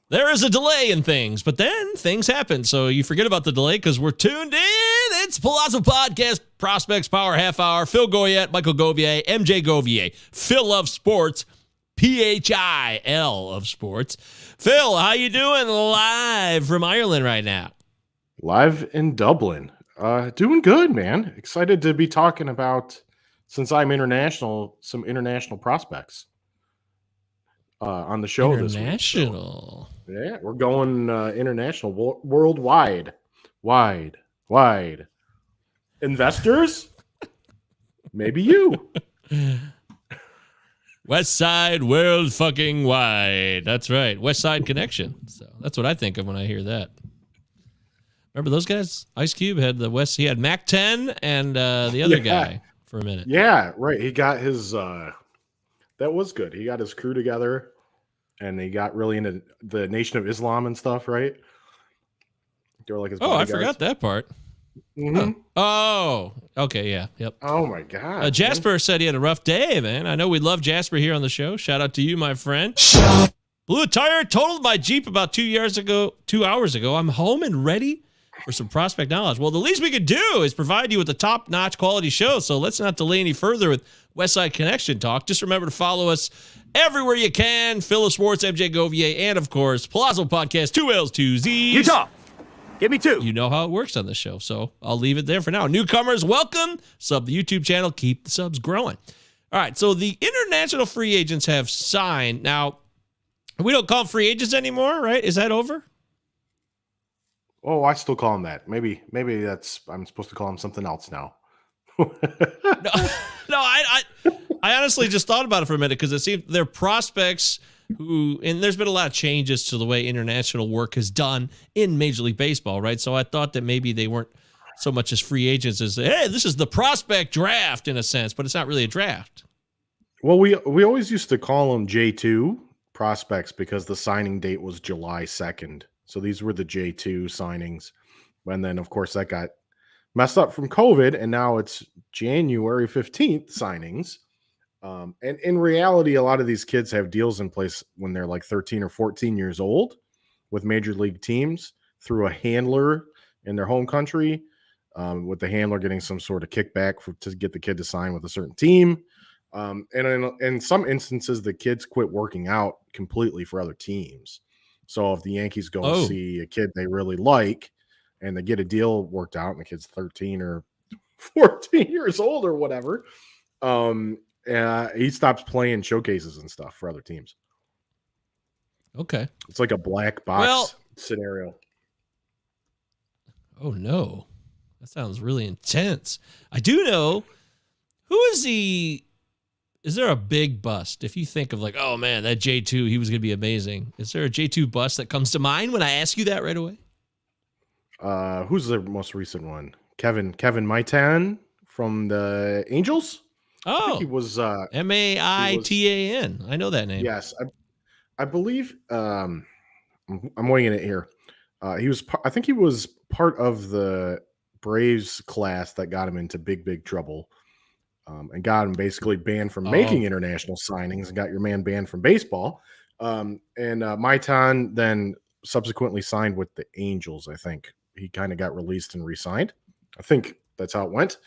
There is a delay in things, but then things happen. So you forget about the delay because we're tuned in. It's Pallazzo Podcast, Prospects Power Half Hour. Phil Goyette, Michael Govier, MJ Govier. Phil loves sports. PHIL of sports. Phil, how you doing live from Ireland right now? Live in Dublin. Doing good, man. Excited to be talking about, since I'm international, some international prospects on the show this week. International. So, yeah, we're going international, worldwide. Wide. Investors? Maybe you. West Side World fucking wide. That's right. West Side Connection. So that's what I think of when I hear that. Remember those guys? Ice Cube had the West. He had Mac 10 and the other guy for a minute. Yeah, right. He got his. That was good. He got his crew together, and they got really into the Nation of Islam and stuff. Right? They were like his. I forgot that part. Mm-hmm. Oh, okay, yeah, yep. Oh my God. Jasper said he had a rough day, man. I know we love Jasper here on the show. Shout out to you, my friend. Blew a tire, totaled my Jeep about 2 hours ago. I'm home and ready for some prospect knowledge. Well, the least we could do is provide you with a top-notch quality show. So let's not delay any further with Westside Connection talk. Just remember to follow us everywhere you can. Phil of Sports, MJ Govier, and of course, Pallazzo Podcast, 2 L's, 2 Z's. Utah. Give me 2. You know how it works on this show, so I'll leave it there for now. Newcomers, welcome. Sub the YouTube channel. Keep the subs growing. All right, so the international free agents have signed. Now, we don't call them free agents anymore, right? Is that over? Oh, I still call them that. Maybe that's I'm supposed to call them something else now. No, I honestly just thought about it for a minute because it seems they're prospects who, and there's been a lot of changes to the way international work is done in Major League Baseball, right? So I thought that maybe they weren't so much as free agents as, hey, this is the prospect draft in a sense, but it's not really a draft. Well, we always used to call them J2 prospects because the signing date was July 2nd. So these were the J2 signings. And then, of course, that got messed up from COVID, and now it's January 15th signings. And in reality, a lot of these kids have deals in place when they're like 13 or 14 years old with major league teams through a handler in their home country, with the handler getting some sort of kickback to get the kid to sign with a certain team. And in some instances, the kids quit working out completely for other teams. So if the Yankees go see a kid they really like and they get a deal worked out and the kid's 13 or 14 years old or whatever, he stops playing showcases and stuff for other teams. Okay. It's like a black box scenario. Oh, no. That sounds really intense. I do know, who is the... Is there a big bust? If you think of like, oh man, that J2, he was going to be amazing. Is there a J2 bust that comes to mind when I ask you that right away? Who's the most recent one? Kevin Maitan from the Angels? Oh, I think he was Maitan. I know that name. Yes, I believe. I'm winging it here. I think he was part of the Braves class that got him into big trouble. And got him basically banned from making international signings and got your man banned from baseball. And Maitan then subsequently signed with the Angels, I think. He kind of got released and re-signed. I think that's how it went.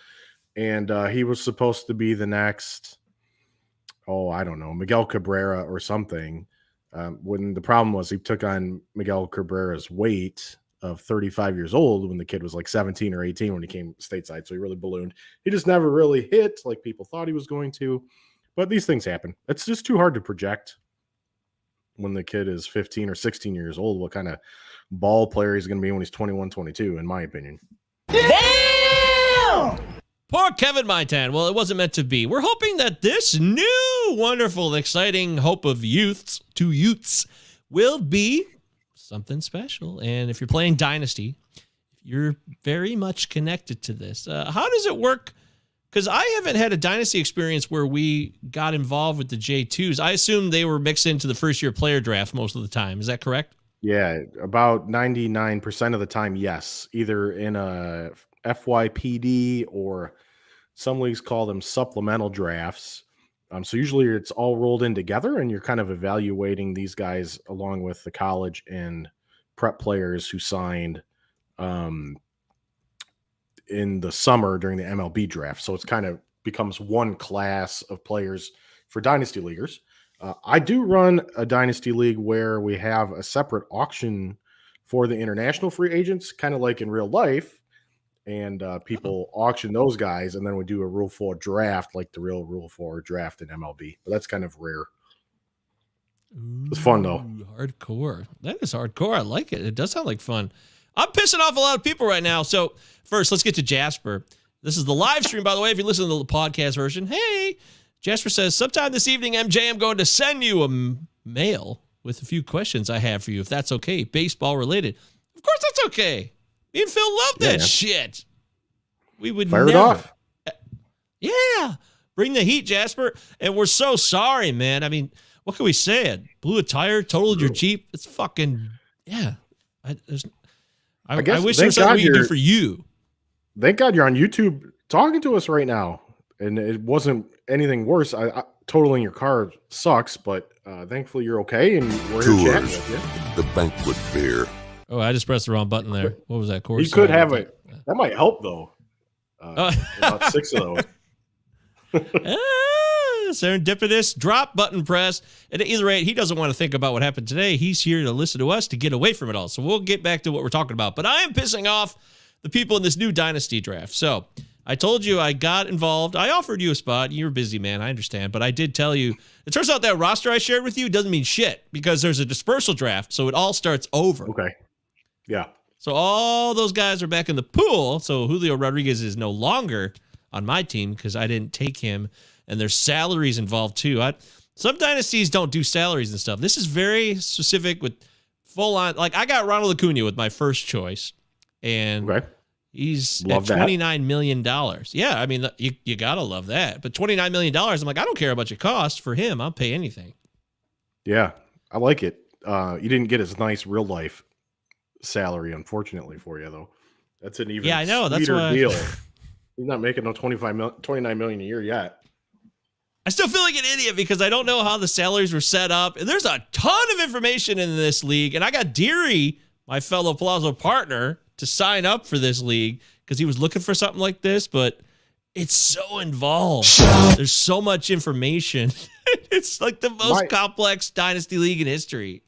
And he was supposed to be the next, I don't know, Miguel Cabrera or something. When the problem was he took on Miguel Cabrera's weight of 35 years old when the kid was like 17 or 18 when he came stateside. So he really ballooned. He just never really hit like people thought he was going to. But these things happen. It's just too hard to project when the kid is 15 or 16 years old what kind of ball player he's going to be when he's 21, 22, in my opinion. Damn! Poor Kevin Maitan. Well, it wasn't meant to be. We're hoping that this new, wonderful, exciting hope of youths will be something special. And if you're playing Dynasty, you're very much connected to this. How does it work? Because I haven't had a Dynasty experience where we got involved with the J2s. I assume they were mixed into the first-year player draft most of the time. Is that correct? Yeah, about 99% of the time, yes. Either in a FYPD or some leagues call them supplemental drafts. So usually it's all rolled in together, and you're kind of evaluating these guys along with the college and prep players who signed in the summer during the MLB draft. So it's kind of becomes one class of players for dynasty leaguers. I do run a dynasty league where we have a separate auction for the international free agents, kind of like in real life. And people auction those guys, and then we do a Rule 4 draft, like the real Rule 4 draft in MLB. But that's kind of rare. It's fun, though. Hardcore. That is hardcore. I like it. It does sound like fun. I'm pissing off a lot of people right now. So first, let's get to Jasper. This is the live stream, by the way, if you listen to the podcast version. Hey, Jasper says, sometime this evening, MJ, I'm going to send you a mail with a few questions I have for you, if that's okay. Baseball related. Of course that's okay. Me and Phil love that shit. We would fire never. it off. Yeah. Bring the heat, Jasper. And we're so sorry, man. I mean, what can we say? Blew a tire, totaled your Jeep. It's fucking, yeah. I wish there was something we could do for you. Thank God you're on YouTube talking to us right now. And it wasn't anything worse. Totaling your car sucks, but thankfully you're okay. And we're here chatting with you. The banquet beer. Oh, I just pressed the wrong button there. What was that course? You could have it. That might help, though. About 6 of those. Serendipitous drop button press. At either rate, he doesn't want to think about what happened today. He's here to listen to us to get away from it all. So we'll get back to what we're talking about. But I am pissing off the people in this new dynasty draft. So I told you I got involved. I offered you a spot. You're busy, man. I understand. But I did tell you. It turns out that roster I shared with you doesn't mean shit because there's a dispersal draft. So it all starts over. Okay. Yeah. So all those guys are back in the pool. So Julio Rodriguez is no longer on my team because I didn't take him. And there's salaries involved too. Some dynasties don't do salaries and stuff. This is very specific with full on. Like I got Ronald Acuna with my first choice, and he's at $29 million. Yeah, I mean you gotta love that. But $29 million, I'm like, I don't care how much it costs for him. I'll pay anything. Yeah, I like it. You didn't get his nice real life salary, unfortunately for you though. That's an even I know that's sweeter why deal. He's not making no 29 million a year yet. I still feel like an idiot because I don't know how the salaries were set up. And there's a ton of information in this league. And I got Deary, my fellow Pallazzo partner, to sign up for this league because he was looking for something like this. But it's so involved. There's so much information. It's like the most complex dynasty league in history.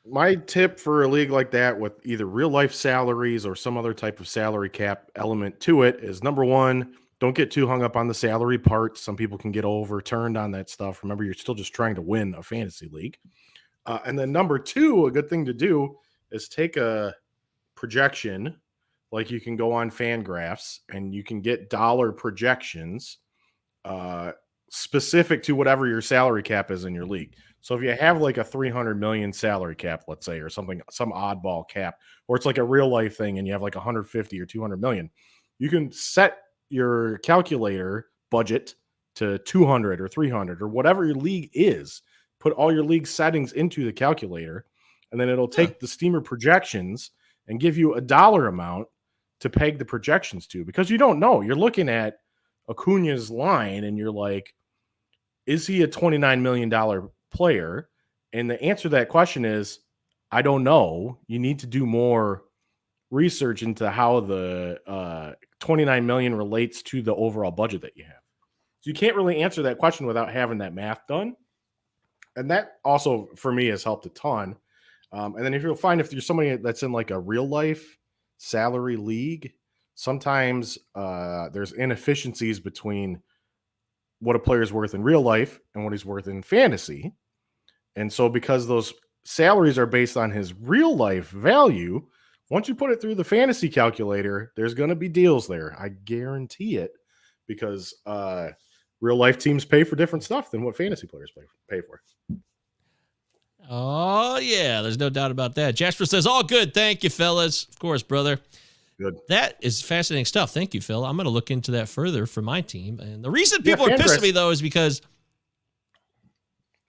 My tip for a league like that with either real life salaries or some other type of salary cap element to it is number one, don't get too hung up on the salary part. Some people can get overturned on that stuff. Remember, you're still just trying to win a fantasy league. And then number two, a good thing to do is take a projection. Like you can go on Fangraphs and you can get dollar projections specific to whatever your salary cap is in your league. So if you have like a 300 million salary cap, let's say, or something, some oddball cap, or it's like a real life thing and you have like 150 or 200 million, you can set your calculator budget to 200 or 300 or whatever your league is. Put all your league settings into the calculator, and then it'll take the Steamer projections and give you a dollar amount to peg the projections to, because you don't know. You're looking at Acuna's line and you're like, is he a $29 million player? And the answer to that question is, I don't know. You need to do more research into how the 29 million relates to the overall budget that you have. So you can't really answer that question without having that math done. And that also, for me, has helped a ton. And then if you're somebody that's in like a real life salary league, sometimes there's inefficiencies between what a player is worth in real life and what he's worth in fantasy. And so because those salaries are based on his real life value, once you put it through the fantasy calculator, there's going to be deals there. I guarantee it, because real life teams pay for different stuff than what fantasy players pay for. Oh, yeah. There's no doubt about that. Jasper says, all good. Thank you, fellas. Of course, brother. Good. That is fascinating stuff. Thank you, Phil. I'm going to look into that further for my team. And the reason people are pissed at me, though, is because...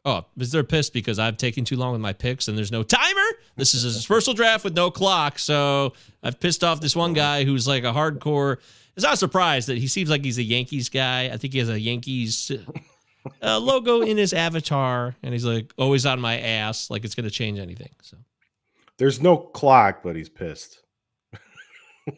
Oh, is they're pissed because I've taken too long with my picks and there's no timer? This is a dispersal draft with no clock. So I've pissed off this one guy who's like a hardcore. It's not a surprise that he seems like he's a Yankees guy. I think he has a Yankees logo in his avatar, and he's like always on my ass, like it's going to change anything. So There's no clock, but he's pissed.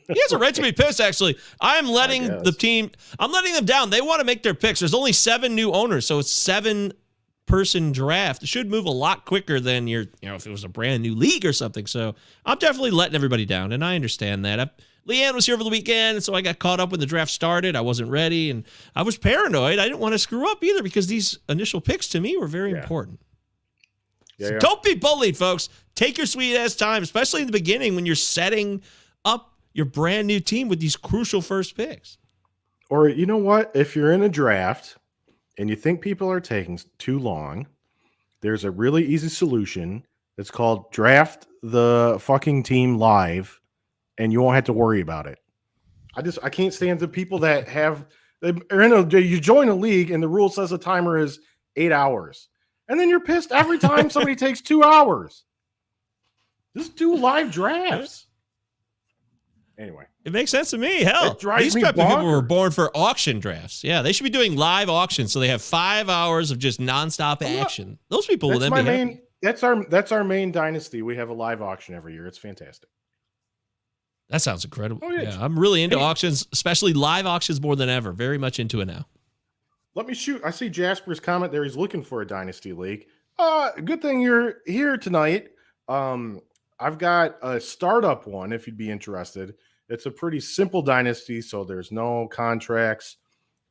he has a right to be pissed. Actually, I'm letting the team. I'm letting them down. They want to make their picks. There's only 7 new owners, so it's 7-person draft. It should move a lot quicker than if it was a brand new league or something. So I'm definitely letting everybody down, and I understand that. Leanne was here over the weekend, and so I got caught up when the draft started. I wasn't ready, and I was paranoid. I didn't want to screw up either because these initial picks to me were very important. So don't be bullied, folks. Take your sweet-ass time, especially in the beginning when you're setting up your brand new team with these crucial first picks. Or you know what? If you're in a draft and you think people are taking too long, there's a really easy solution. It's called draft the fucking team live, and you won't have to worry about it. I can't stand the people that you join a league and the rule says the timer is 8 hours. And then you're pissed every time somebody takes 2 hours. Just do live drafts. Anyway. It makes sense to me. Hell, these type of people were born for auction drafts. Yeah, they should be doing live auctions so they have 5 hours of just nonstop action. Those people will then be happy. That's our main dynasty. We have a live auction every year. It's fantastic. That sounds incredible. Oh, yeah, I'm really into auctions, especially live auctions more than ever. Very much into it now. Let me shoot. I see Jasper's comment there. He's looking for a dynasty league. Good thing you're here tonight. I've got a startup one if you'd be interested. It's a pretty simple dynasty, so there's no contracts.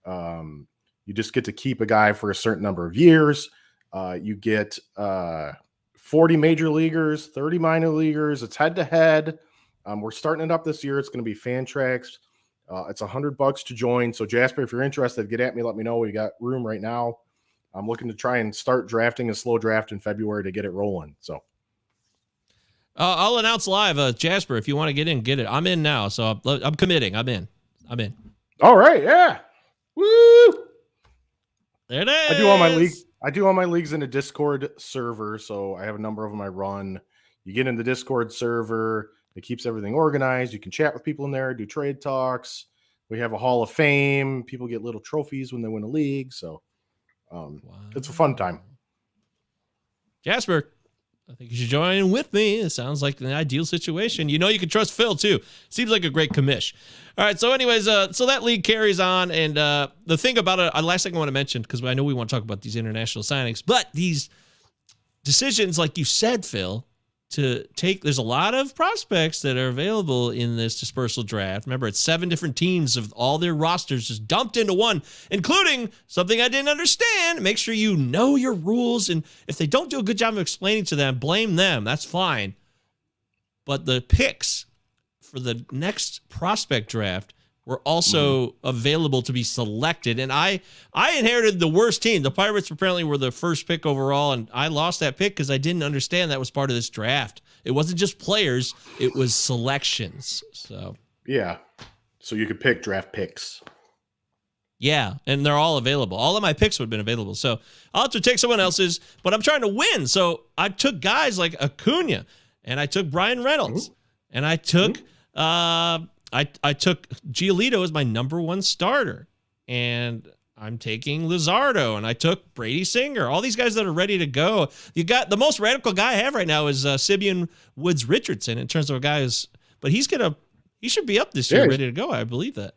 You just get to keep a guy for a certain number of years. You get 40 major leaguers, 30 minor leaguers. It's head-to-head. We're starting it up this year. It's going to be fan tracks. It's $100 to join. So Jasper, if you're interested, get at me. Let me know. We got room right now. I'm looking to try and start drafting a slow draft in February to get it rolling. So I'll announce live, Jasper. If you want to get in, get it. I'm in now, so I'm committing. I'm in. All right, yeah. Woo! There it is. I do all my leagues in a Discord server, so I have a number of them I run. You get in the Discord server. It keeps everything organized. You can chat with people in there, do trade talks. We have a Hall of Fame. People get little trophies when they win a league. So it's a fun time. Jasper, I think you should join with me. It sounds like an ideal situation. You can trust Phil, too. Seems like a great commish. All right, so anyways, so that league carries on. And the thing about it, last thing I want to mention, because I know we want to talk about these international signings, but these decisions, like you said, Phil, there's a lot of prospects that are available in this dispersal draft. Remember, it's 7 different teams of all their rosters just dumped into one, including something I didn't understand. Make sure you know your rules, and if they don't do a good job of explaining to them, blame them. That's fine. But the picks for the next prospect draft were also available to be selected. And I inherited the worst team. The Pirates apparently were the first pick overall, and I lost that pick because I didn't understand that was part of this draft. It wasn't just players, it was selections. So yeah. So you could pick draft picks. Yeah, and they're all available. All of my picks would have been available. So I'll have to take someone else's, but I'm trying to win. So I took guys like Acuna, and I took Brian Reynolds, and I took I took Giolito as my number 1 starter, and I'm taking Luzardo, and I took Brady Singer. All these guys that are ready to go. You got the most radical guy I have right now is Simeon Woods Richardson in terms of a guy but he should be up this year, ready to go. I believe that.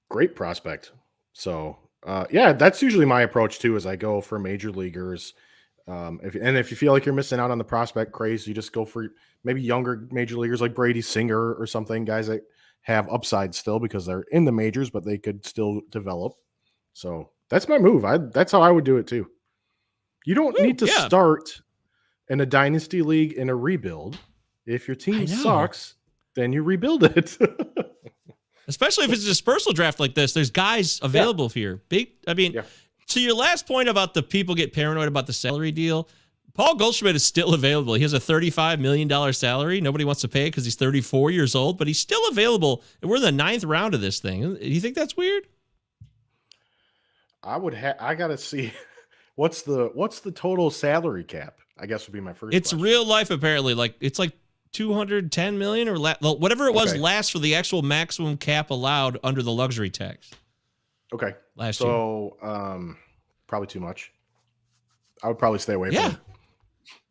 Great prospect. So that's usually my approach too. As I go for major leaguers. If you feel like you're missing out on the prospect craze, you just go for maybe younger major leaguers like Brady Singer or something, guys that have upside still because they're in the majors, but they could still develop. So that's my move. That's how I would do it too. You don't need to start in a dynasty league in a rebuild. If your team sucks, then you rebuild it. Especially if it's a dispersal draft like this, there's guys available here. To your last point about the people get paranoid about the salary deal, Paul Goldschmidt is still available. He has a $35 million salary. Nobody wants to pay it because he's 34 years old, but he's still available. And we're in the 9th round of this thing. Do you think that's weird? I got to see what's the total salary cap, I guess would be my first It's question. Real life, apparently. It's like 210 million or whatever it was last for the actual maximum cap allowed under the luxury tax. Okay. Last year. So, probably too much. I would probably stay away from him.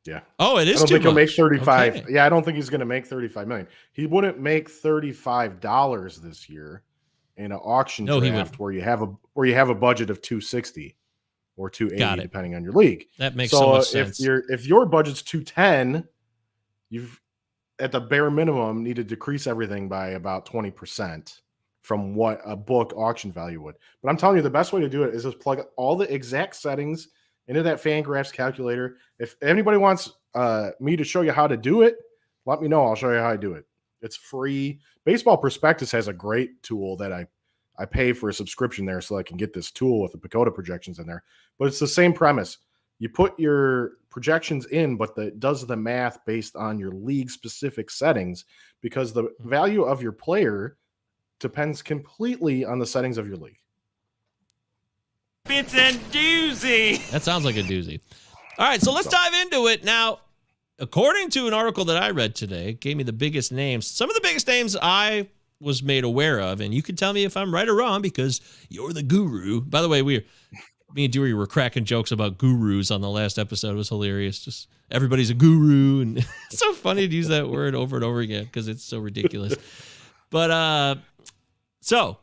Yeah. Oh, it is I don't too think he'll much. make 35. Okay. Yeah, I don't think he's going to make 35 million. He wouldn't make $35 this year in an auction draft where you have a budget of 260 or 280 depending on your league. That makes so much sense. If your budget's 210, you've at the bare minimum need to decrease everything by about 20% from what a book auction value would. But I'm telling you, the best way to do it is just plug all the exact settings into that Fangraphs calculator. If anybody wants me to show you how to do it, let me know. I'll show you how to do it. It's free. Baseball Prospectus has a great tool that I pay for a subscription there so I can get this tool with the Pagoda projections in there. But it's the same premise. You put your projections in, but it does the math based on your league-specific settings because the value of your player depends completely on the settings of your league. It's a doozy. That sounds like a doozy. All right, so let's dive into it. Now, according to an article that I read today, it gave me the biggest names. Some of the biggest names I was made aware of, and you can tell me if I'm right or wrong because you're the guru. By the way, me and Dewey were cracking jokes about gurus on the last episode. It was hilarious. Just everybody's a guru, and it's so funny to use that word over and over again because it's so ridiculous. But so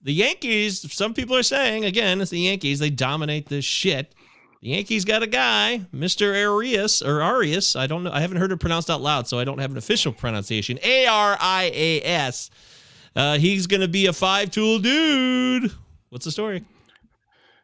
the Yankees, some people are saying, again, it's the Yankees, they dominate this shit. The Yankees got a guy, Mr. Arias. I don't know. I haven't heard it pronounced out loud, so I don't have an official pronunciation. Arias. He's going to be a 5-tool dude. What's the story?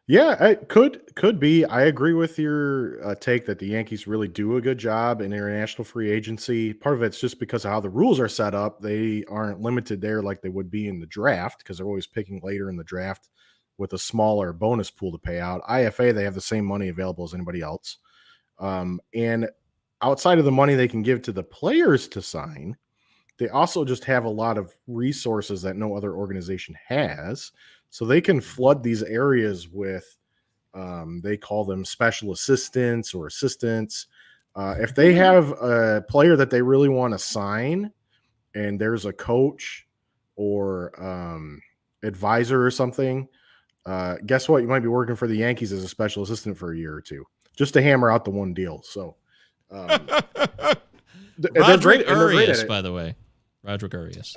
Yeah, it could be. I agree with your take that the Yankees really do a good job in international free agency. Part of it's just because of how the rules are set up. They aren't limited there like they would be in the draft because they're always picking later in the draft with a smaller bonus pool to pay out. IFA, they have the same money available as anybody else. And outside of the money they can give to the players to sign, they also just have a lot of resources that no other organization has. So they can flood these areas with, they call them special assistants or assistants. If they have a player that they really want to sign and there's a coach or advisor or something, guess what? You might be working for the Yankees as a special assistant for a year or two just to hammer out the one deal. So they're great. Arias, by the way. Roderick Arias.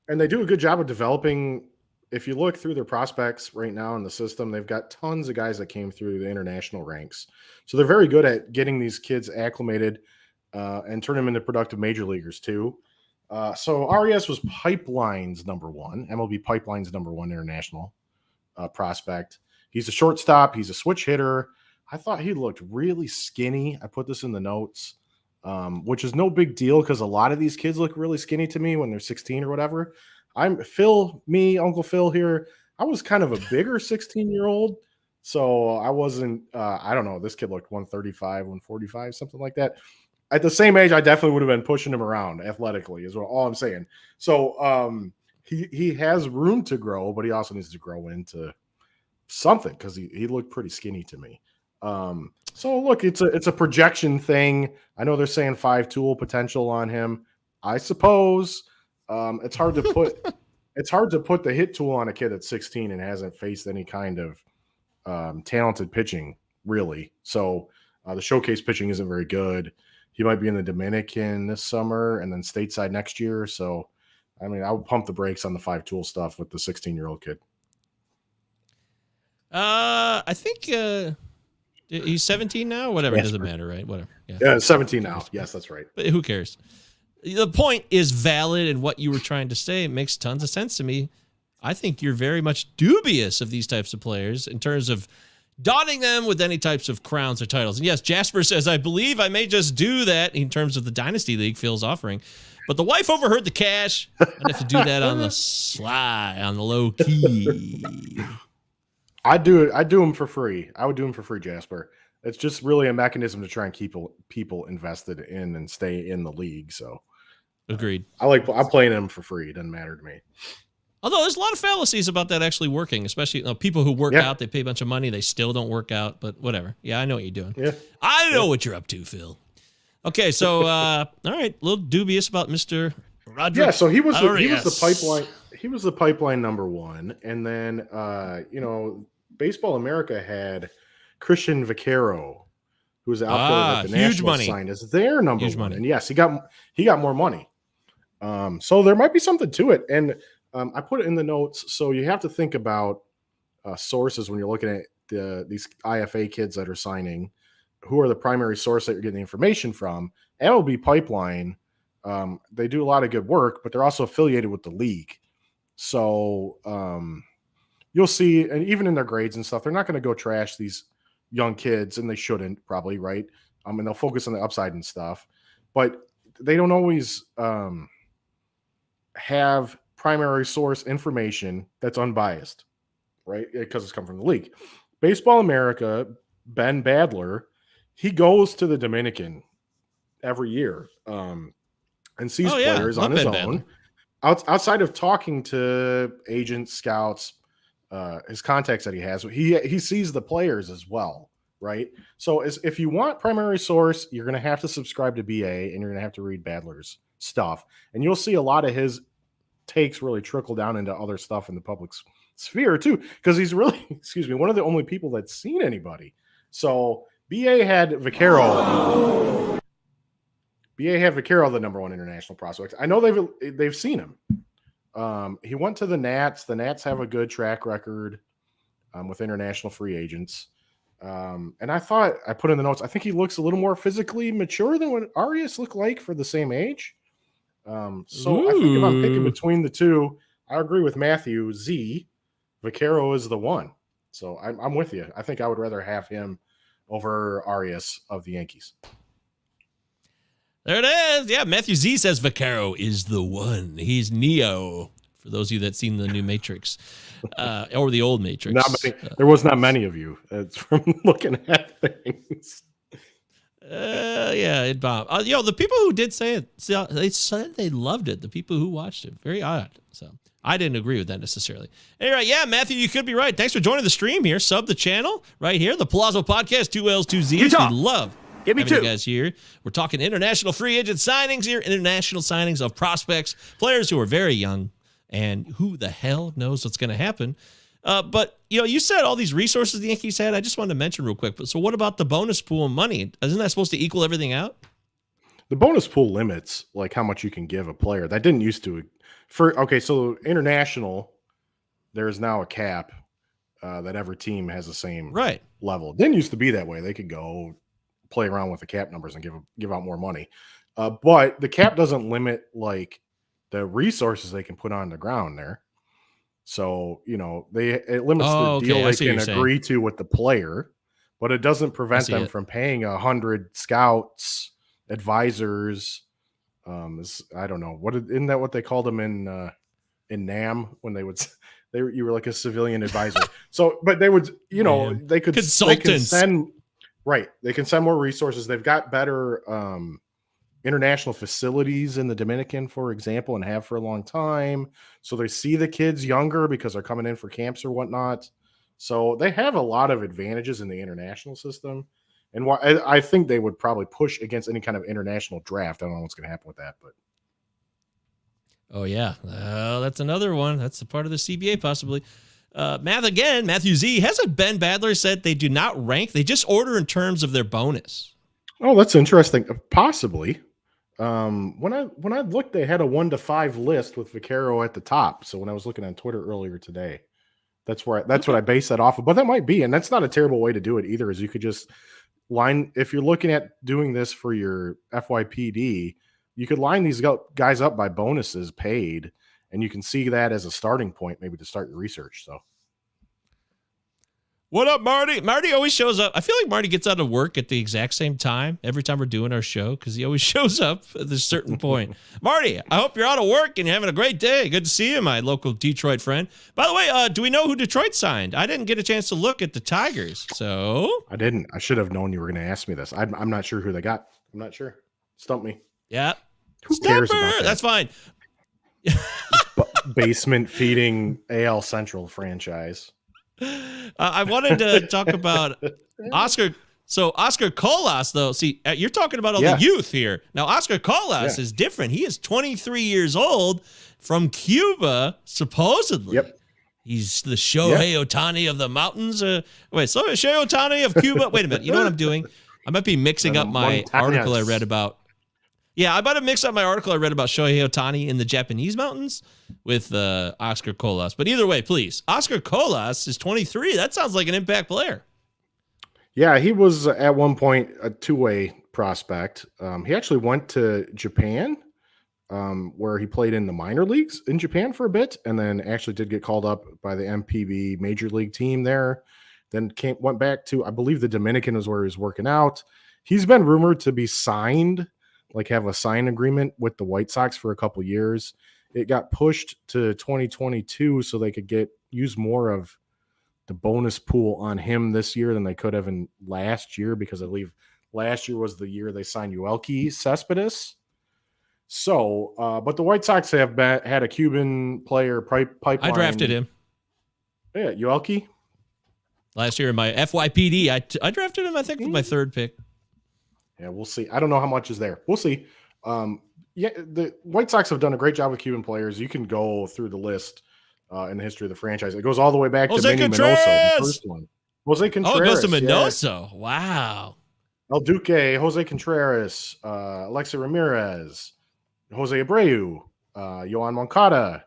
And they do a good job of developing. If you look through their prospects right now in the system, they've got tons of guys that came through the international ranks. So they're very good at getting these kids acclimated and turn them into productive major leaguers too. So Arias was Pipeline's number one, MLB Pipeline's number one international prospect. He's a shortstop. He's a switch hitter. I thought he looked really skinny. I put this in the notes, which is no big deal because a lot of these kids look really skinny to me when they're 16 or whatever. Uncle Phil here. I was kind of a bigger 16-year-old. So I wasn't, I don't know. This kid looked 135, 145, something like that. At the same age, I definitely would have been pushing him around athletically is all I'm saying. So he has room to grow, but he also needs to grow into something because he looked pretty skinny to me. So look, it's a projection thing. I know they're saying 5-tool potential on him. I suppose it's hard to put the hit tool on a kid that's 16 and hasn't faced any kind of talented pitching really. So the showcase pitching isn't very good. He might be in the Dominican this summer and then stateside next year. So, I mean, I would pump the brakes on the 5-tool stuff with the 16-year-old kid. I think he's 17 now. Whatever, it doesn't matter, right? Whatever. Yeah, 17 now. Yes, that's right. But who cares? The point is valid, and what you were trying to say makes tons of sense to me. I think you're very much dubious of these types of players in terms of donning them with any types of crowns or titles. And yes, Jasper says, I believe I may just do that in terms of the Dynasty League Phil's offering. But the wife overheard the cash. I'd have to do that on the sly, on the low key. I'd do it. I'd do them for free. I would do them for free, Jasper. It's just really a mechanism to try and keep people invested in and stay in the league. So agreed. I'm playing them for free. It doesn't matter to me. Although there's a lot of fallacies about that actually working, especially people who work out, they pay a bunch of money, they still don't work out, but whatever. Yeah, I know what you're doing. Yeah. I know what you're up to, Phil. Okay, so all right, a little dubious about Mr. Roderick. Yeah, so he was the pipeline. He was the pipeline number one, and then Baseball America had Christian Vaquero, who was the outfielder that the huge Nationals money. signed as their number Huge one. money. And yes, he got more money. So there might be something to it. And I put it in the notes. So you have to think about sources when you're looking at these IFA kids that are signing. Who are the primary source that you're getting the information from? MLB Pipeline, they do a lot of good work, but they're also affiliated with the league. So you'll see, and even in their grades and stuff, they're not going to go trash these young kids, and they shouldn't probably, right? And they'll focus on the upside and stuff, but they don't always have primary source information that's unbiased, right? Because it's come from the league. Baseball America, Ben Badler, he goes to the Dominican every year and sees players on his own. Outside of talking to agents, scouts, his contacts that he has, he sees the players as well, right? So if you want primary source, you're going to have to subscribe to BA, and you're going to have to read Badler's stuff, and you'll see a lot of his takes really trickle down into other stuff in the public sphere too, because he's really, one of the only people that's seen anybody. So BA had Vaquero. BA had Vaquero, the number one international prospect. I know they've seen him. He went to the Nats. The Nats have a good track record with international free agents. And I thought, I put in the notes, I think he looks a little more physically mature than what Arias looked like for the same age. So I think if I'm picking between the two, I agree with Matthew. Vaquero is the one. So I'm with you. I think I would rather have him over Arias of the Yankees. There it is. Yeah, Matthew Z says Vaquero is the one. He's Neo, for those of you that seen the new Matrix or the old Matrix. Not many, there was not many of you. It's from looking at things. Yeah, it bombed. The people who did say it, they said they loved it. The people who watched it, very odd. So I didn't agree with that necessarily. Anyway, yeah, Matthew, you could be right. Thanks for joining the stream here. Sub the channel right here, the Pallazzo Podcast, 2 L's, 2 Z's. We love having you guys here. We're talking international free agent signings here, international signings of prospects, players who are very young, and who the hell knows what's going to happen. But, you said all these resources the Yankees had. I just wanted to mention real quick. But so what about the bonus pool of money? Isn't that supposed to equal everything out? The bonus pool limits like how much you can give a player. That didn't used to. So international, there's now a cap that every team has the same level. It didn't used to be that way. They could go play around with the cap numbers and give out more money. But the cap doesn't limit like the resources they can put on the ground there. So, it limits the deal they can agree to with the player, but it doesn't prevent them from paying 100 scouts, advisors. I don't know isn't that what they called them in NAM when you were like a civilian advisor. So, but they would, they could consultants. They can send more resources. They've got better international facilities in the Dominican, for example, and have for a long time. So they see the kids younger because they're coming in for camps or whatnot. So they have a lot of advantages in the international system. And I think they would probably push against any kind of international draft. I don't know what's going to happen with that, but. Oh, yeah. That's another one. That's a part of the CBA, possibly. Matthew Z, hasn't Ben Badler said they do not rank? They just order in terms of their bonus. Oh, that's interesting. Possibly. When I looked, they had a 1 to 5 list with Vaquero at the top. So when I was looking on Twitter earlier today, that's what I base that off of. But that might be, and that's not a terrible way to do it either. Is you could just if you're looking at doing this for your FYPD, you could line these guys up by bonuses paid, and you can see that as a starting point, maybe to start your research. So. What up, Marty? Marty always shows up. I feel like Marty gets out of work at the exact same time every time we're doing our show because he always shows up at this certain point. Marty, I hope you're out of work and you're having a great day. Good to see you, my local Detroit friend. By the way, do we know who Detroit signed? I didn't get a chance to look at the Tigers, so. I didn't. I should have known you were going to ask me this. I'm not sure who they got. I'm not sure. Stump me. Yeah. Who cares about that? That's fine. Basement feeding AL Central franchise. I wanted to talk about Oscar. So Oscar Colas, though, see, you're talking about all the youth here. Now, Oscar Colas is different. He is 23 years old from Cuba, supposedly. Yep. He's the Shohei Ohtani of the mountains. Wait, so Shohei Ohtani of Cuba. Wait a minute. You know what I'm doing? I might be mixing up my article I read about. Yeah, I might have mixed up my article I read about Shohei Ohtani in the Japanese mountains with Oscar Colas. But either way, please. Oscar Colas is 23. That sounds like an impact player. Yeah, he was at one point a two-way prospect. He actually went to Japan, where he played in the minor leagues in Japan for a bit, and then actually did get called up by the MPB major league team there. Then went back to, I believe, the Dominican is where he was working out. He's been rumored to be signed, like have a sign agreement with the White Sox for a couple years. It got pushed to 2022 so they could use more of the bonus pool on him this year than they could have in last year, because I believe last year was the year they signed Yoelqui Cespedes. So, but the White Sox have had a Cuban player pipeline. I drafted him. Yeah, Yoelqui. Last year in my FYPD, I drafted him, I think, with my third pick. Yeah, we'll see. I don't know how much is there. We'll see. Yeah, the White Sox have done a great job with Cuban players. You can go through the list in the history of the franchise. It goes all the way back to Manny Minoso, the first one. Jose Contreras. Oh, it goes to Minoso. Yeah. Wow. El Duque, Jose Contreras, Alexi Ramirez, Jose Abreu, Yohan Moncada.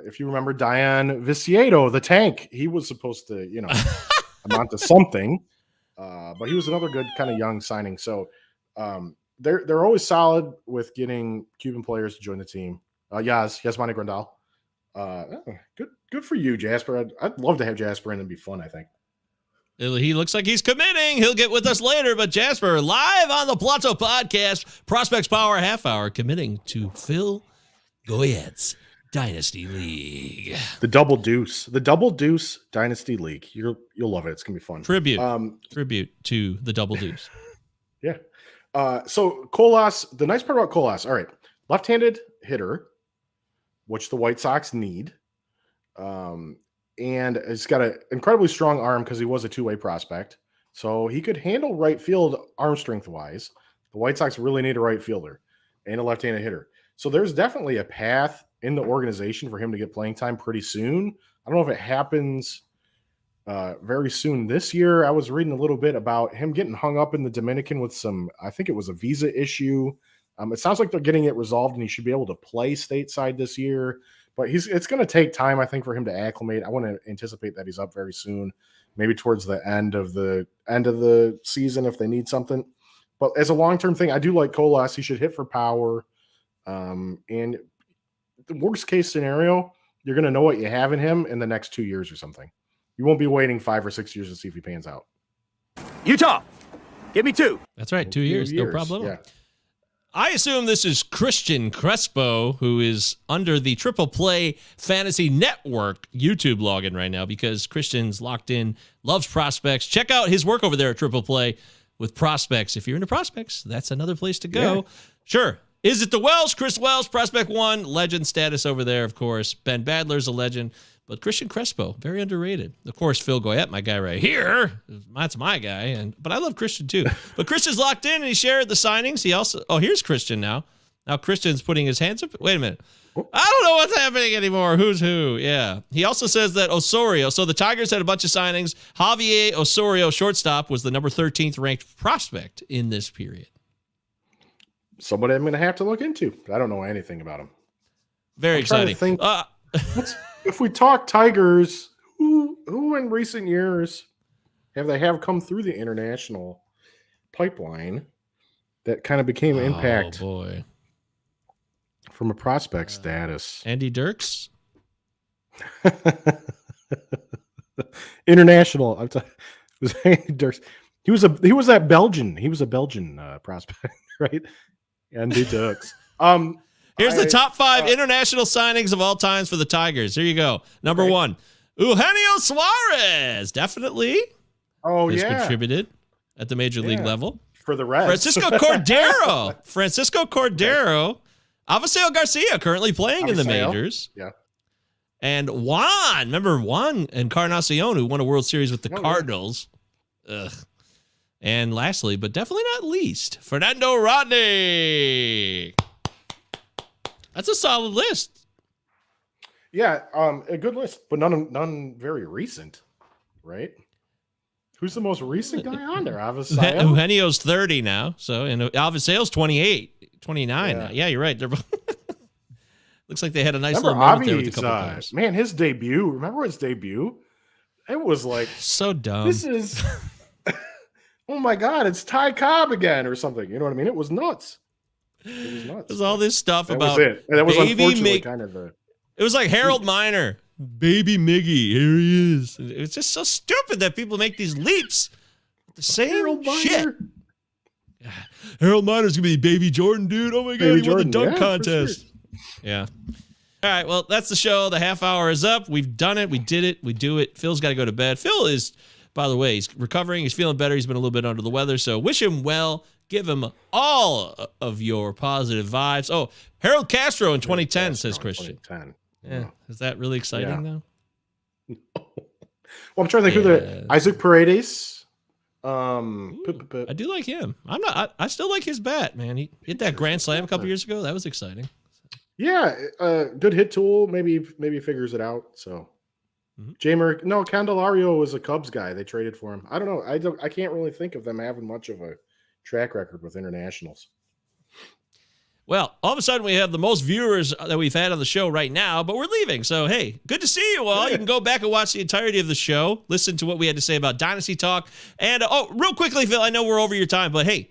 If you remember Diane Viciedo, the tank, he was supposed to, amount to something. But he was another good kind of young signing. So they're always solid with getting Cuban players to join the team. Yasmani Grandal. Good for you, Jasper. I'd love to have Jasper in. It'd be fun, I think. He looks like he's committing. He'll get with us later. But Jasper, live on the Pallazzo podcast, Prospects Power Half Hour, committing to Phil Goyette's Dynasty League. The Double Deuce Dynasty League. You'll love it. It's gonna be fun. Tribute to the Double Deuce. Yeah. So Colas, the nice part about Colas, all right, left-handed hitter, which the White Sox need. And he's got an incredibly strong arm because he was a two-way prospect. So he could handle right field arm strength-wise. The White Sox really need a right fielder and a left-handed hitter. So there's definitely a path in the organization for him to get playing time pretty soon. I don't know if it happens very soon this year. I was reading a little bit about him getting hung up in the Dominican with I think it was a visa issue. It sounds like they're getting it resolved and he should be able to play stateside this year. But it's going to take time, I think, for him to acclimate. I want to anticipate that he's up very soon, maybe towards the end of the season if they need something. But as a long-term thing, I do like Colas. He should hit for power. And the worst case scenario, you're going to know what you have in him in the next 2 years or something. You won't be waiting 5 or 6 years to see if he pans out. Utah, give me 2. That's right, 2 years, no problem. Yeah. I assume this is Christian Crespo, who is under the Triple Play Fantasy Network YouTube login right now because Christian's locked in, loves prospects. Check out his work over there at Triple Play with prospects. If you're into prospects, that's another place to go. Yeah. Sure. Is it the Welsh? Chris Welsh, Prospect 1, legend status over there, of course. Ben Badler's a legend. But Christian Crespo, very underrated. Of course, Phil Goyette, my guy right here. That's my guy. But I love Christian too. But Christian's locked in and he shared the signings. He also, here's Christian now. Now Christian's putting his hands up. Wait a minute. I don't know what's happening anymore. Who's who? Yeah. He also says that Osorio, so the Tigers had a bunch of signings. Javier Osorio, shortstop, was the number 13th ranked prospect in this period. Somebody I'm going to have to look into. I don't know anything about him. Very exciting. If we talk Tigers, who in recent years have come through the international pipeline that kind of became impact from a prospect status? Andy Dirks? International. It was Andy Dirks. He was a Belgian prospect, right? Andy Dirks. Here's the top 5 international signings of all times for the Tigers. Here you go. Number 1, Eugenio Suarez. Definitely. Has contributed at the major league level. For the Reds. Francisco Cordero. Avisail Garcia currently playing in the majors. Yeah. And Juan. Remember Juan Encarnacion, who won a World Series with the Cardinals. Yeah. Ugh. And lastly, but definitely not least, Fernando Rodney. That's a solid list. Yeah, a good list, but none very recent, right? Who's the most recent guy on there? Avisail? Eugenio's 30 now, so and Avisail's 28, 29 now. Yeah, you're right. They're looks like they had a nice little moment there with a couple players. Man, his debut. Remember his debut? It was like so dumb. This is oh my god, it's Ty Cobb again or something. You know what I mean? It was nuts. It was nuts. There's all this stuff that about was it. And that was baby unfortunately kind of the. It was like Harold Miner, baby Miggy. Here he is. It's just so stupid that people make these leaps. The same Harold shit. Miner. Harold Miner's gonna be baby Jordan, dude. Oh my god, Baby he won the Jordan, dunk yeah, contest. for sure. Yeah. All right, well, that's the show. The half hour is up. We've done it. We did it. We do it. Phil's got to go to bed. Phil is, by the way, he's recovering. He's feeling better. He's been a little bit under the weather, so wish him well. Give him all of your positive vibes. Oh, Harold Castro in 2010, says Christian. 2010. Yeah. Is that really exciting, though? Well, I'm trying to think who the Isaac Paredes. I do like him. I still like his bat, man. He hit that grand slam a couple years ago. That was exciting. Yeah, good hit tool. Maybe figures it out. So, Jamer, no, Candelario was a Cubs guy. They traded for him. I don't know. I can't really think of them having much of a track record with internationals. Well, all of a sudden we have the most viewers that we've had on the show right now, but we're leaving. So, hey, good to see you all. You can go back and watch the entirety of the show, listen to what we had to say about Dynasty Talk. And, real quickly, Phil, I know we're over your time, but hey,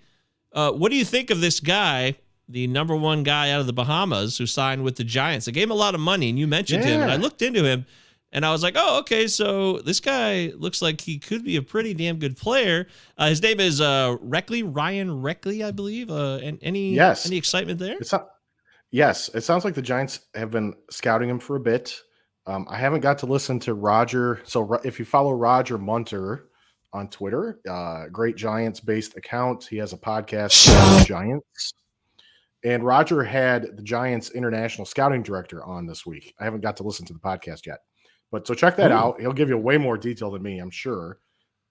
what do you think of this guy, the number one guy out of the Bahamas who signed with the Giants? They gave him a lot of money, and you mentioned him, and I looked into him, and I was like, oh, okay, so this guy looks like he could be a pretty damn good player. His name is Ryan Reckley, I believe. Any excitement there? Yes, it sounds like the Giants have been scouting him for a bit. I haven't got to listen to Roger. So if you follow Roger Munter on Twitter, great Giants-based account. He has a podcast called Giants. And Roger had the Giants international scouting director on this week. I haven't got to listen to the podcast yet. But so check that out. He'll give you way more detail than me, I'm sure.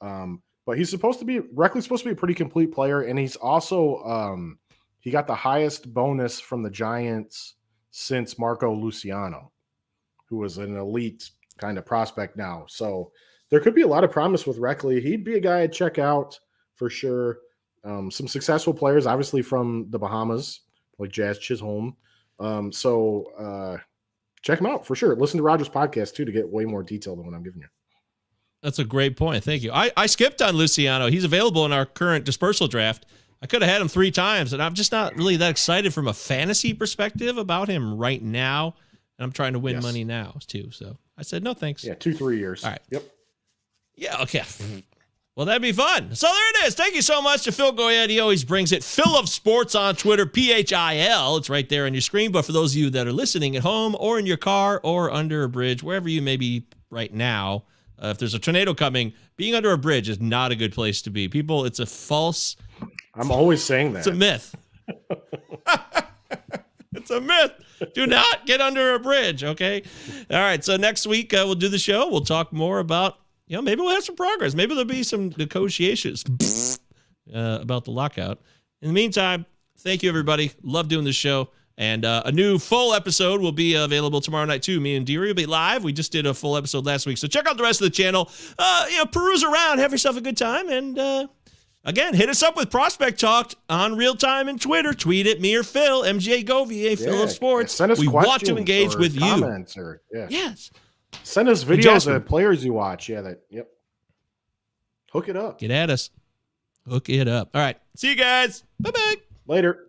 But he's Reckley's supposed to be a pretty complete player. And he's also, he got the highest bonus from the Giants since Marco Luciano, who was an elite kind of prospect now. So there could be a lot of promise with Reckley. He'd be a guy I'd check out for sure. Some successful players, obviously from the Bahamas, like Jazz Chisholm. Check him out for sure. Listen to Roger's podcast too to get way more detail than what I'm giving you. That's a great point. Thank you. I skipped on Luciano. He's available in our current dispersal draft. I could have had him 3 times, and I'm just not really that excited from a fantasy perspective about him right now. And I'm trying to win money now too. So I said, no, thanks. Yeah, 2-3 years. All right. Yep. Yeah, okay. Well, that'd be fun. So there it is. Thank you so much to Phil Govier. He always brings it. Phil of Sports on Twitter, PHIL. It's right there on your screen. But for those of you that are listening at home or in your car or under a bridge, wherever you may be right now, if there's a tornado coming, being under a bridge is not a good place to be. People, it's a false. I'm always saying that. It's a myth. It's a myth. Do not get under a bridge, okay? All right, so next week we'll do the show. We'll talk more about, maybe we'll have some progress. Maybe there'll be some negotiations about the lockout. In the meantime, thank you, everybody. Love doing this show. And a new full episode will be available tomorrow night, too. Me and Deary will be live. We just did a full episode last week. So check out the rest of the channel. Peruse around. Have yourself a good time. And, again, hit us up with Prospect Talk on real time and Twitter. Tweet at me or Phil, MJ Govier, Phil of Sports. Send us we want to engage with you. Or, Yes. Send us videos of players you watch. Yeah, Hook it up. Get at us. Hook it up. All right. See you guys. Bye-bye. Later.